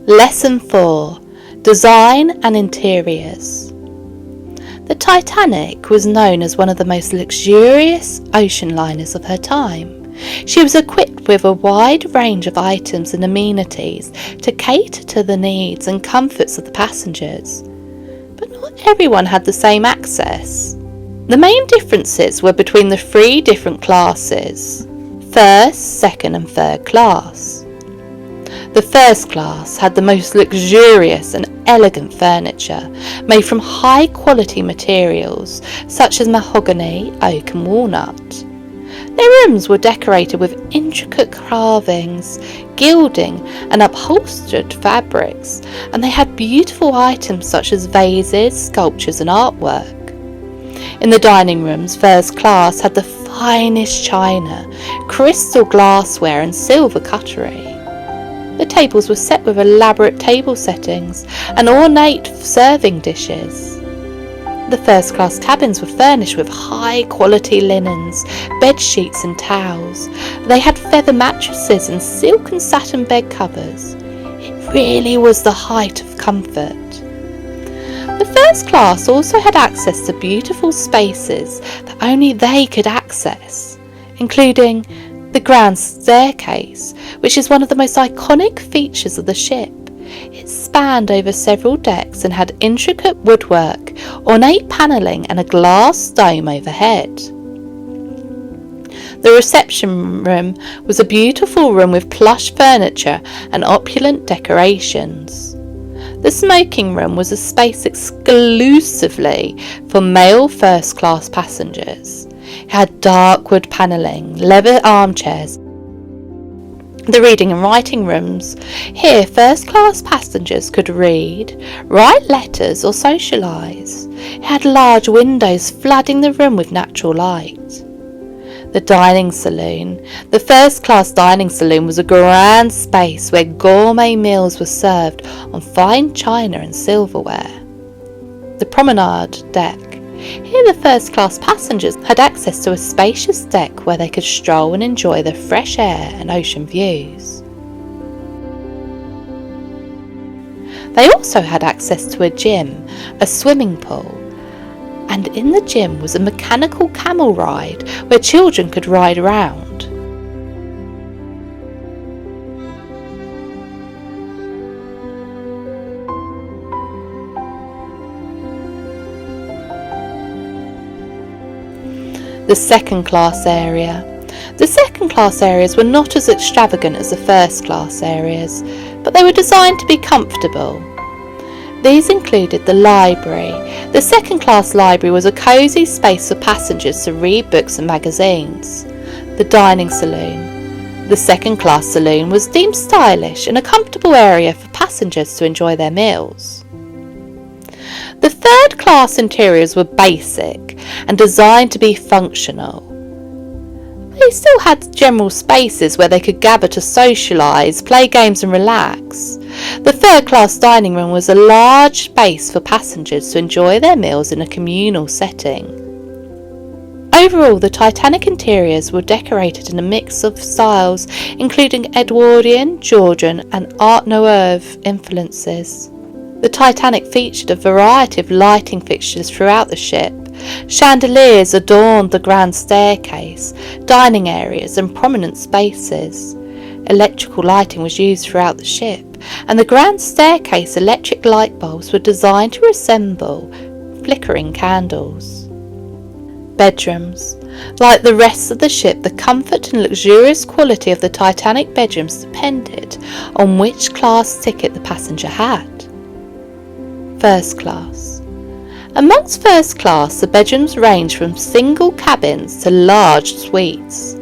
Lesson 4. Design and Interiors. The Titanic was known as one of the most luxurious ocean liners of her time. She was equipped with a wide range of items and amenities to cater to the needs and comforts of the passengers. But not everyone had the same access. The main differences were between the 3 different classes: first, second and third class. The first class had the most luxurious and elegant furniture made from high quality materials such as mahogany, oak and walnut. Their rooms were decorated with intricate carvings, gilding and upholstered fabrics, and they had beautiful items such as vases, sculptures and artwork. In the dining rooms, first class had the finest china, crystal glassware and silver cutlery. The tables were set with elaborate table settings and ornate serving dishes. The first-class cabins were furnished with high-quality linens, bed sheets and towels. They had feather mattresses and silk and satin bed covers. It really was the height of comfort. The first class also had access to beautiful spaces that only they could access, including the grand staircase, which is one of the most iconic features of the ship. It spanned over several decks and had intricate woodwork, ornate panelling and a glass dome overhead. The reception room was a beautiful room with plush furniture and opulent decorations. The smoking room was a space exclusively for male first-class passengers. It had dark wood panelling, leather armchairs. The reading and writing rooms. Here, first-class passengers could read, write letters or socialise. It had large windows flooding the room with natural light. The dining saloon. The first-class dining saloon was a grand space where gourmet meals were served on fine china and silverware. The promenade deck. Here the first-class passengers had access to a spacious deck where they could stroll and enjoy the fresh air and ocean views. They also had access to a gym, a swimming pool, and in the gym was a mechanical camel ride where children could ride around. The second-class area. The second-class areas were not as extravagant as the first-class areas, but they were designed to be comfortable. These included the library. The second-class library was a cosy space for passengers to read books and magazines. The dining saloon. The second-class saloon was deemed stylish and a comfortable area for passengers to enjoy their meals. The third-class interiors were basic and designed to be functional. They still had general spaces where they could gather to socialise, play games and relax. The third-class dining room was a large space for passengers to enjoy their meals in a communal setting. Overall, the Titanic interiors were decorated in a mix of styles, including Edwardian, Georgian and Art Nouveau influences. The Titanic featured a variety of lighting fixtures throughout the ship. Chandeliers adorned the grand staircase, dining areas and prominent spaces. Electrical lighting was used throughout the ship, and the grand staircase electric light bulbs were designed to resemble flickering candles. Bedrooms. Like the rest of the ship, the comfort and luxurious quality of the Titanic bedrooms depended on which class ticket the passenger had. First class. Amongst first class, the bedrooms ranged from single cabins to large suites.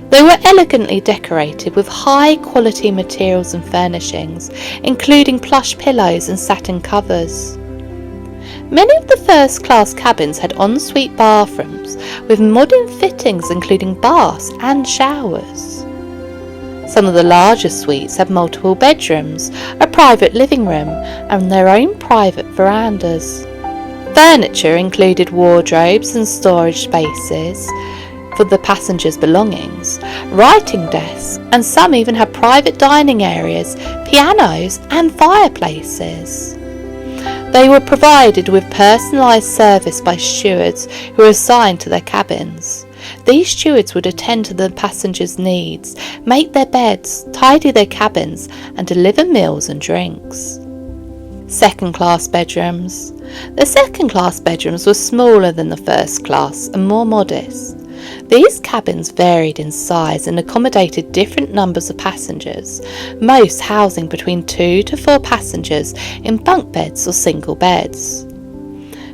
They were elegantly decorated with high quality materials and furnishings, including plush pillows and satin covers. Many of the first class cabins had ensuite bathrooms with modern fittings including baths and showers. Some of the larger suites had multiple bedrooms, a private living room and their own private verandas. Furniture included wardrobes and storage spaces, for the passengers' belongings, writing desks, and some even had private dining areas, pianos, and fireplaces. They were provided with personalised service by stewards who were assigned to their cabins. These stewards would attend to the passengers' needs, make their beds, tidy their cabins, and deliver meals and drinks. Second-class bedrooms. The second-class bedrooms were smaller than the first class and more modest. These cabins varied in size and accommodated different numbers of passengers, most housing between 2 to 4 passengers in bunk beds or single beds.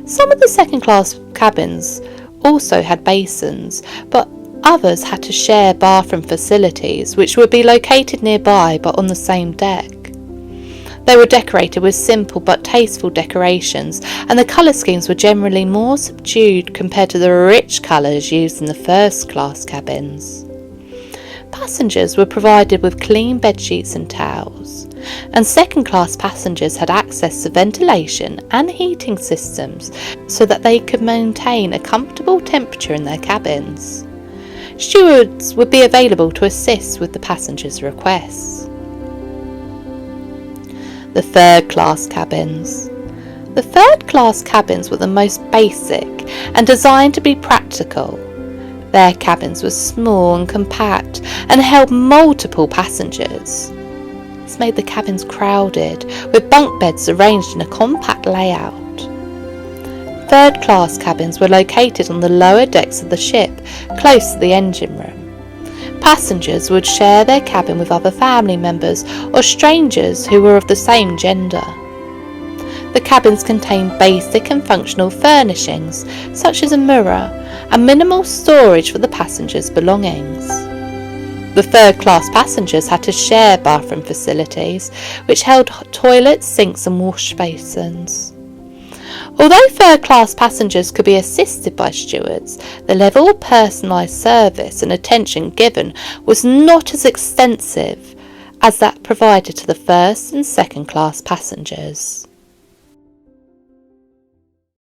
Some of the second-class cabins also had basins, but others had to share bathroom facilities, which would be located nearby but on the same deck. They were decorated with simple but tasteful decorations, and the colour schemes were generally more subdued compared to the rich colours used in the first-class cabins. Passengers were provided with clean bedsheets and towels, and second-class passengers had access to ventilation and heating systems so that they could maintain a comfortable temperature in their cabins. Stewards would be available to assist with the passengers' requests. The third-class cabins. The third-class cabins were the most basic and designed to be practical. Their cabins were small and compact and held multiple passengers. This made the cabins crowded, with bunk beds arranged in a compact layout. Third-class cabins were located on the lower decks of the ship, close to the engine room. Passengers would share their cabin with other family members or strangers who were of the same gender. The cabins contained basic and functional furnishings, such as a mirror, and minimal storage for the passengers' belongings. The third-class passengers had to share bathroom facilities, which held toilets, sinks, and wash basins. Although third-class passengers could be assisted by stewards, the level of personalised service and attention given was not as extensive as that provided to the first and second-class passengers.